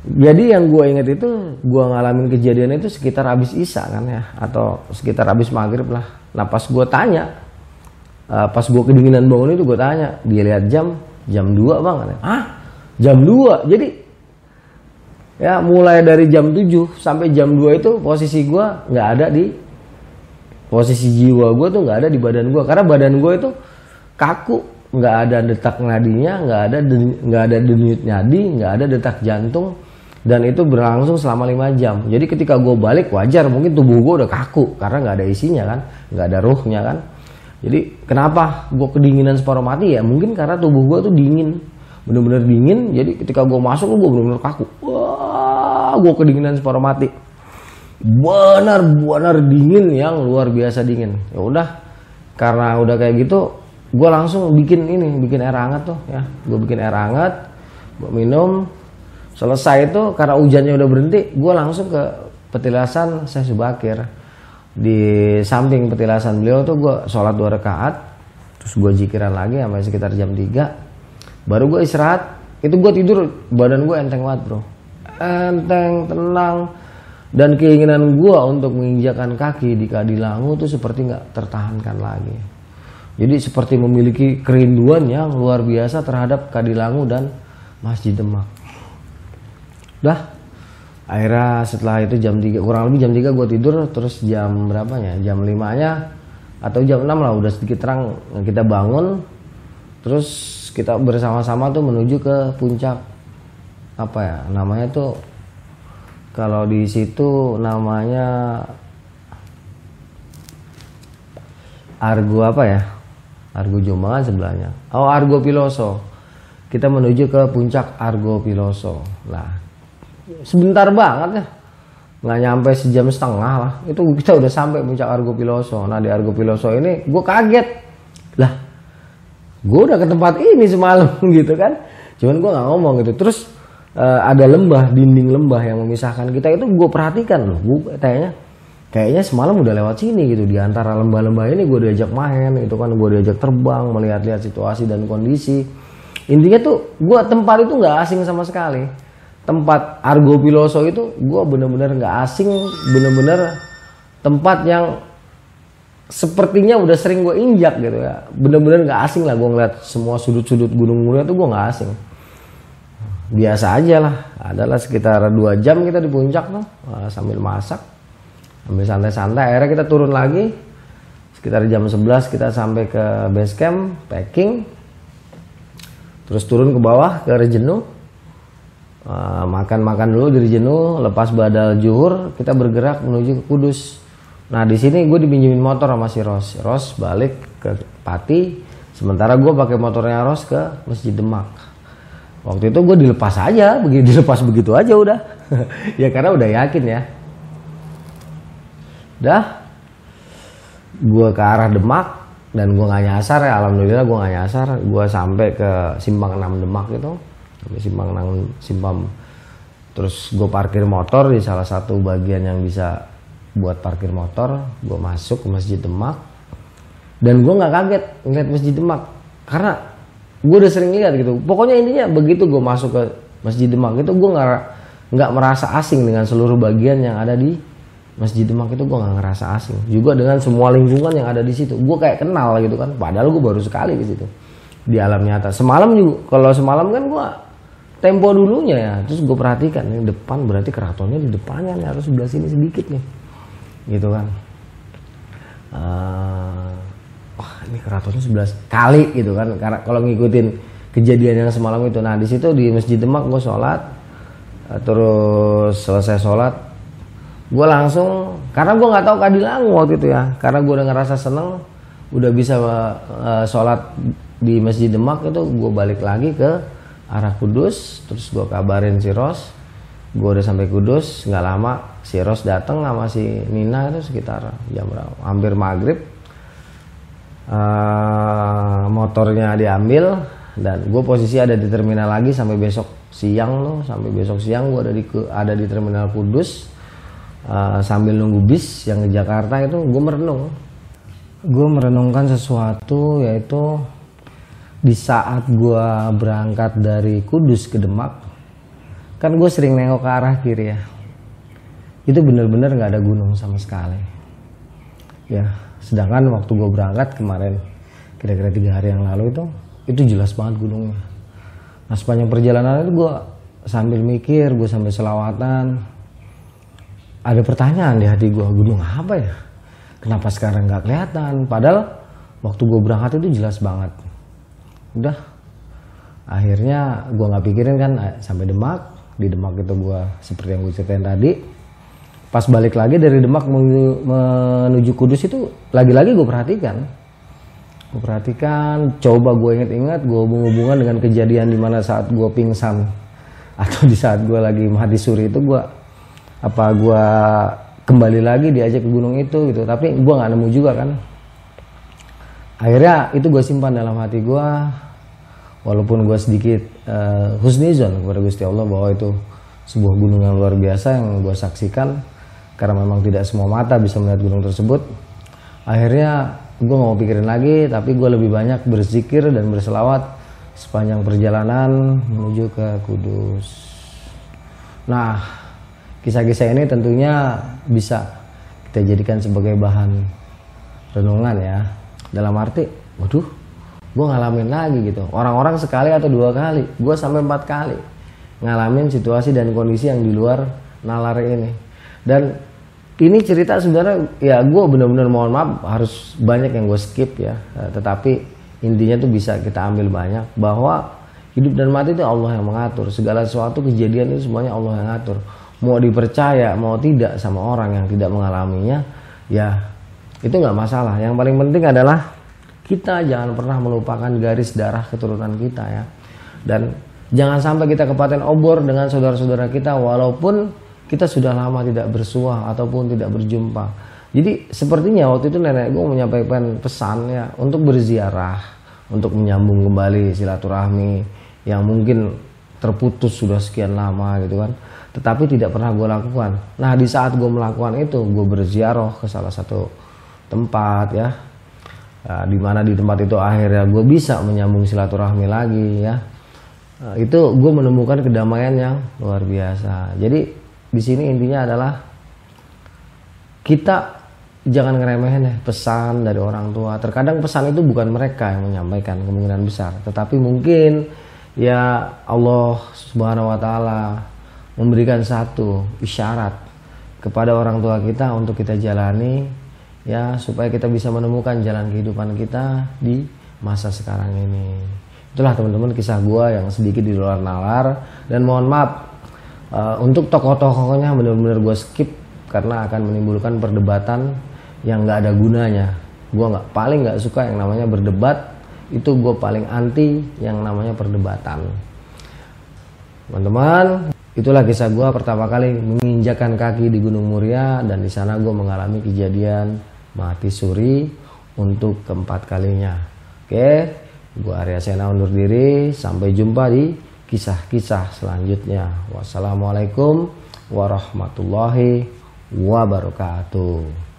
Jadi yang gue inget itu, gue ngalamin kejadian itu sekitar habis Isya kan ya, atau sekitar habis maghrib lah. Nah pas gue tanya, pas gue kedinginan bangun itu gue tanya, dia lihat jam 2 Bang. Hah? Jam 2? Jadi ya mulai dari jam 7 sampai jam 2 itu posisi gue nggak ada di posisi jiwa gue tuh, nggak ada di badan gue, karena badan gue itu kaku, nggak ada detak nadinya, nggak ada denyut nadi, nggak ada detak jantung, dan itu berlangsung selama 5 jam. Jadi ketika gue balik, wajar mungkin tubuh gue udah kaku karena nggak ada isinya kan, nggak ada ruhnya kan. Jadi kenapa gue kedinginan separuh mati ya, mungkin karena tubuh gue tuh dingin, bener-bener dingin. Jadi ketika gue masuk gue bener-bener kaku, wah gue kedinginan separuh mati. benar-benar dingin yang luar biasa dingin. Ya udah, karena udah kayak gitu, gue langsung bikin air hangat tuh ya. Gue bikin air hangat, gue minum. Selesai itu karena hujannya udah berhenti, gue langsung ke petilasan Syekh Subakir. Di samping petilasan beliau tuh gue sholat 2 rakaat, terus gue zikiran lagi sampai sekitar jam 3. Baru gue istirahat. Itu gue tidur, badan gue enteng banget bro, enteng, tenang. Dan keinginan gue untuk menginjakan kaki di Kadilangu tuh seperti nggak tertahankan lagi. Jadi seperti memiliki kerinduan yang luar biasa terhadap Kadilangu dan Masjid Demak. Udah, akhirnya setelah itu jam 3, kurang lebih jam 3 gue tidur. Terus jam berapanya, jam 5-nya atau jam 6 lah, udah sedikit terang, kita bangun. Terus kita bersama-sama tuh menuju ke puncak, apa ya namanya tuh, kalau di situ namanya Argo apa ya, Argo Jombang sebelahnya, oh Argo Piloso. Kita menuju ke puncak Argo Piloso. Nah sebentar banget ya, nggak nyampe sejam setengah lah, itu kita udah sampai puncak Argo Piloso. Nah di Argo Piloso ini gue kaget lah, gue udah ke tempat ini semalam gitu kan, cuman gue nggak ngomong gitu. Terus ada lembah, dinding lembah yang memisahkan kita, itu gue perhatikan loh, gue kayaknya semalam udah lewat sini gitu. Di antara lembah-lembah ini gue diajak main itu kan, gue diajak terbang, melihat-lihat situasi dan kondisi. Intinya tuh gue tempat itu nggak asing sama sekali. Tempat Argo Piloso itu gue bener-bener nggak asing, bener-bener tempat yang sepertinya udah sering gue injak gitu ya. Bener-bener nggak asing lah, gue ngeliat semua sudut-sudut gunung-gunungnya tuh gue nggak asing. Biasa aja lah, adalah sekitar 2 jam kita di puncak tuh, sambil masak, sambil santai-santai. Akhirnya kita turun lagi, sekitar jam 11 kita sampai ke base camp, packing. Terus turun ke bawah ke Rejenu, makan-makan dulu di Rejenu. Lepas badal zuhur kita bergerak menuju ke Kudus. Nah di sini gue dipinjemin motor sama si Ros balik ke Pati, sementara gue pakai motornya Ros ke Masjid Demak. Waktu itu gue dilepas aja, dilepas begitu aja udah. Ya karena udah yakin ya. Udah, gue ke arah Demak dan gue nggak nyasar ya, alhamdulillah gue nggak nyasar. Gue sampai ke Simpang 6 Demak itu, sampai Simpang. Terus gue parkir motor di salah satu bagian yang bisa buat parkir motor. Gue masuk ke Masjid Demak dan gue nggak kaget ngeliat Masjid Demak karena gue udah sering lihat gitu. Pokoknya intinya begitu gue masuk ke Masjid Demak itu, gue nggak merasa asing dengan seluruh bagian yang ada di Masjid Demak itu. Gue nggak ngerasa asing juga dengan semua lingkungan yang ada di situ. Gue kayak kenal gitu kan, padahal gue baru sekali di situ di alam nyata. Semalam juga, kalau semalam kan gue tempo dulunya ya, terus gue perhatikan ini depan, berarti keratonnya di depannya nih, harus sebelah sini sedikit nih gitu kan. Wah ini keratonnya 11 kali gitu kan, karena kalau ngikutin kejadian yang semalam itu. Nah di situ di Masjid Demak gue sholat, terus selesai sholat gue langsung, karena gue nggak tahu Kadilangu waktu itu ya, karena gue udah ngerasa seneng udah bisa sholat di Masjid Demak itu, gue balik lagi ke arah Kudus. Terus gue kabarin si Ros, gue udah sampai Kudus. Nggak lama si Ros datang sama si Nina itu sekitar jam berapa, hampir maghrib. Motornya diambil dan gue posisi ada di terminal lagi sampai besok siang loh. Sampai besok siang gue ada di terminal Kudus, sambil nunggu bis yang ke Jakarta. Itu gue merenungkan sesuatu, yaitu di saat gue berangkat dari Kudus ke Demak kan gue sering nengok ke arah kiri ya, itu bener-bener nggak ada gunung sama sekali ya. Sedangkan waktu gue berangkat kemarin, kira-kira 3 hari yang lalu itu jelas banget gunungnya. Nah sepanjang perjalanan itu gue sambil mikir, gue sambil selawatan, ada pertanyaan di hati gue, gunung apa ya? Kenapa sekarang nggak kelihatan? Padahal waktu gue berangkat itu jelas banget. Udah, akhirnya gue nggak pikirin kan sampai Demak. Di Demak itu gue seperti yang gue ceritain tadi. Pas balik lagi dari Demak menuju Kudus itu lagi-lagi gue perhatikan, coba gue inget-inget, gue hubung-hubungan dengan kejadian dimana saat gue pingsan atau di saat gue lagi mati suri itu, gue kembali lagi diajak ke gunung itu gitu, tapi gue nggak nemu juga kan. Akhirnya itu gue simpan dalam hati gue, walaupun gue sedikit husnizon kepada Gusti Allah bahwa itu sebuah gunung yang luar biasa yang gue saksikan, karena memang tidak semua mata bisa melihat gunung tersebut. Akhirnya gue gak mau pikirin lagi, tapi gue lebih banyak berzikir dan berselawat sepanjang perjalanan menuju ke Kudus. Nah, kisah-kisah ini tentunya bisa kita jadikan sebagai bahan renungan ya. Dalam arti, waduh, gue ngalamin lagi gitu. Orang-orang sekali atau 2 kali, gue sampai 4 kali ngalamin situasi dan kondisi yang di luar nalar ini. Dan ini cerita sebenarnya ya gue benar-benar mohon maaf harus banyak yang gue skip ya. Tetapi intinya tuh bisa kita ambil banyak bahwa hidup dan mati itu Allah yang mengatur. Segala sesuatu kejadian itu semuanya Allah yang ngatur. Mau dipercaya mau tidak sama orang yang tidak mengalaminya, ya itu nggak masalah. Yang paling penting adalah kita jangan pernah melupakan garis darah keturunan kita ya. Dan jangan sampai kita kepaten obor dengan saudara-saudara kita walaupun kita sudah lama tidak bersuah ataupun tidak berjumpa. Jadi sepertinya waktu itu nenek gue menyampaikan pesan ya untuk berziarah, untuk menyambung kembali silaturahmi yang mungkin terputus sudah sekian lama gitu kan. Tetapi tidak pernah gue lakukan. Nah di saat gue melakukan itu, gue berziarah ke salah satu tempat ya, di mana di tempat itu akhirnya gue bisa menyambung silaturahmi lagi ya. Itu gue menemukan kedamaian yang luar biasa. Jadi di sini intinya adalah kita jangan ngeremehin ya pesan dari orang tua. Terkadang pesan itu bukan mereka yang menyampaikan kemungkinan besar, tetapi mungkin ya Allah Subhanahu wa taala memberikan satu isyarat kepada orang tua kita untuk kita jalani ya, supaya kita bisa menemukan jalan kehidupan kita di masa sekarang ini. Itulah teman-teman kisah gua yang sedikit di luar nalar, dan mohon maaf untuk tokoh-tokohnya benar-benar gua skip karena akan menimbulkan perdebatan yang nggak ada gunanya. Gua paling nggak suka yang namanya berdebat, itu gue paling anti yang namanya perdebatan. Teman-teman, itulah kisah gue pertama kali menginjakan kaki di Gunung Muria, dan di sana gue mengalami kejadian mati suri untuk keempat kalinya. Oke, gue Arya Sena undur diri. Sampai jumpa di kisah-kisah selanjutnya. Wassalamualaikum warahmatullahi wabarakatuh.